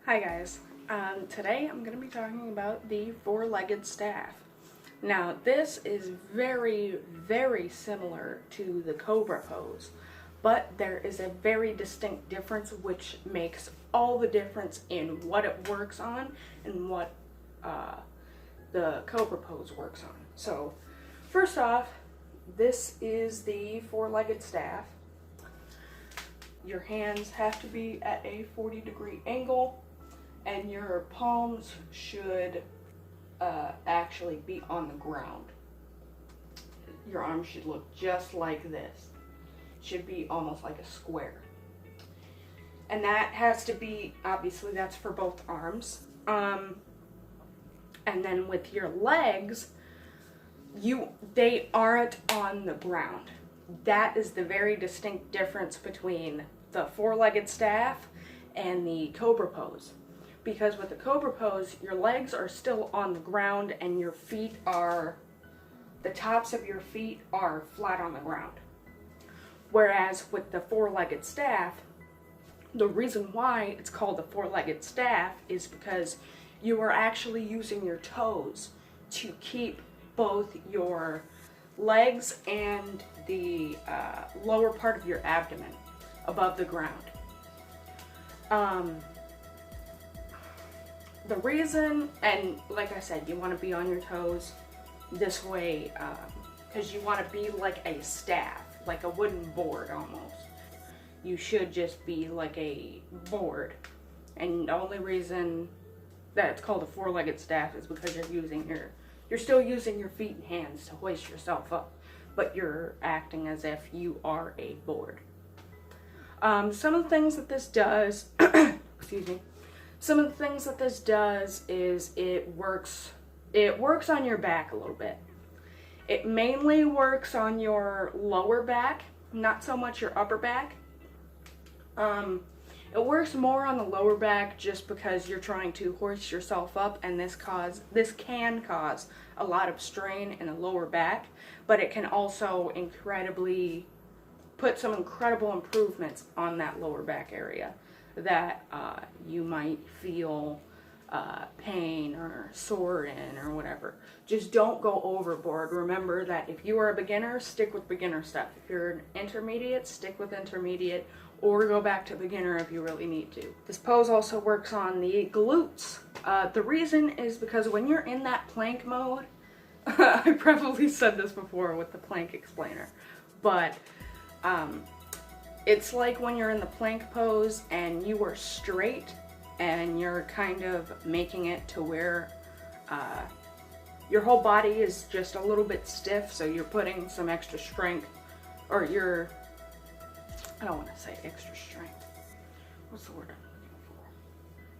Hi guys, today I'm going to be talking about the four-legged staff. Now this is very similar to the cobra pose, but there is a very distinct difference which makes all the difference in what it works on and what the cobra pose works on. So first off, this is the four-legged staff. Your hands have to be at a 40-degree angle, and your palms should actually be on the ground. Your arms should look just like this. Should be almost like a square. And that has to be, obviously that's for both arms. And then with your legs, they aren't on the ground. That is the very distinct difference between the four-legged staff and the cobra pose. Because with the cobra pose, your legs are still on the ground and your feet are, the tops of your feet are flat on the ground. Whereas with the four-legged staff, the reason why it's called the four-legged staff is because you are actually using your toes to keep both your legs and the lower part of your abdomen above the ground. The reason, and like I said, you want to be on your toes this way because you want to be like a staff, like a wooden board almost. You should just be like a board, and the only reason that it's called a four-legged staff is because you're still using your feet and hands to hoist yourself up, but you're acting as if you are a board. Some of the things that this does, excuse me, some of the things that this does is it works on your back a little bit. It mainly works on your lower back, not so much your upper back. It works more on the lower back just because you're trying to hoist yourself up, and this can cause a lot of strain in the lower back, but it can also put some incredible improvements on that lower back area that you might feel pain or sore in or whatever. Just don't go overboard. Remember that if you are a beginner, stick with beginner stuff. If you're an intermediate, stick with intermediate, or go back to beginner if you really need to. This pose also works on the glutes. The reason is because when you're in that plank mode, I probably said this before with the plank explainer, but it's like when you're in the plank pose and you are straight and you're kind of making it to where your whole body is just a little bit stiff, so you're putting some extra strength, or I don't want to say extra strength. What's the word I'm looking for?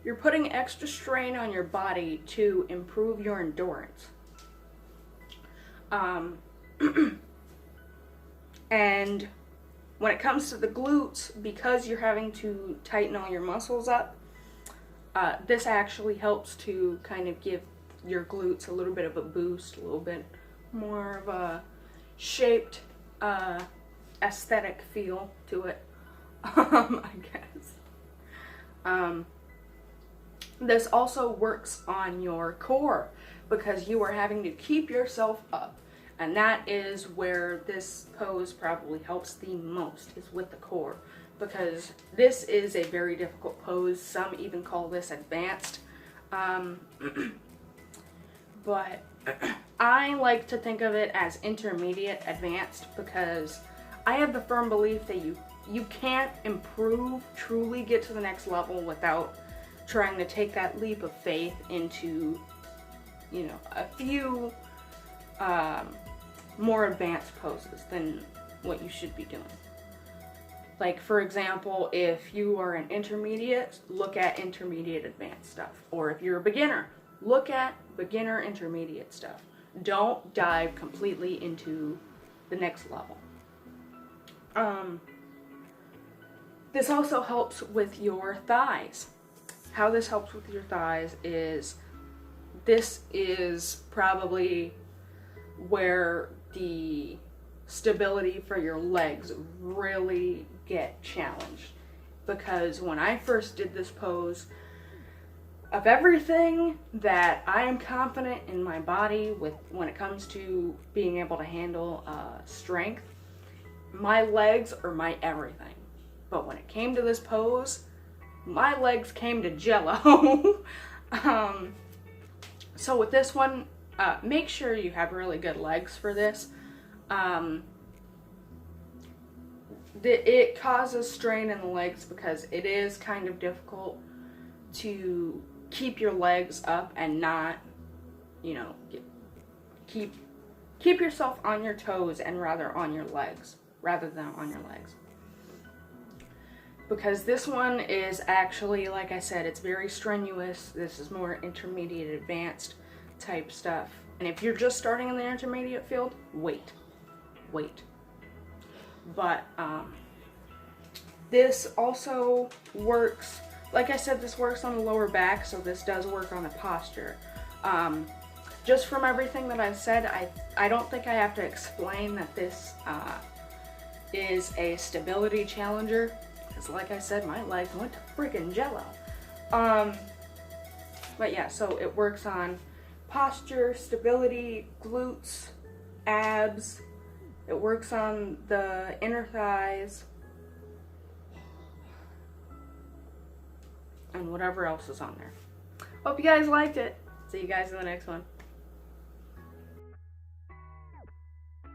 You're putting extra strain on your body to improve your endurance. And when it comes to the glutes, because you're having to tighten all your muscles up, this actually helps to kind of give your glutes a little bit of a boost, a little bit more of a shaped, aesthetic feel to it, I guess. This also works on your core because you are having to keep yourself up. And that is where this pose probably helps the most, is with the core, because this is a very difficult pose. Some even call this advanced, but I like to think of it as intermediate advanced, because I have the firm belief that you can't truly get to the next level without trying to take that leap of faith into, a few more advanced poses than what you should be doing. Like, for example, if you are an intermediate, look at intermediate advanced stuff. Or if you're a beginner, look at beginner intermediate stuff. Don't dive completely into the next level. This also helps with your thighs. How this helps with your thighs is, this is probably where the stability for your legs really get challenged. Because when I first did this pose, of everything that I am confident in my body with when it comes to being able to handle strength, my legs are my everything. But when it came to this pose, my legs came to jello. So with this one, make sure you have really good legs for this. It causes strain in the legs because it is kind of difficult to keep your legs up and not, you know, keep yourself on your toes and rather on your legs rather than on your legs. Because this one is actually, like I said, it's very strenuous. This is more intermediate advanced type stuff. And if you're just starting in the intermediate field, wait. But this also works, like I said, this works on the lower back, so this does work on the posture. Just from everything that I've said, I don't think I have to explain that this is a stability challenger. Because like I said, my legs went to freaking jello. But yeah, so it works on posture, stability, glutes, abs. It works on the inner thighs. And whatever else is on there. Hope you guys liked it. See you guys in the next one.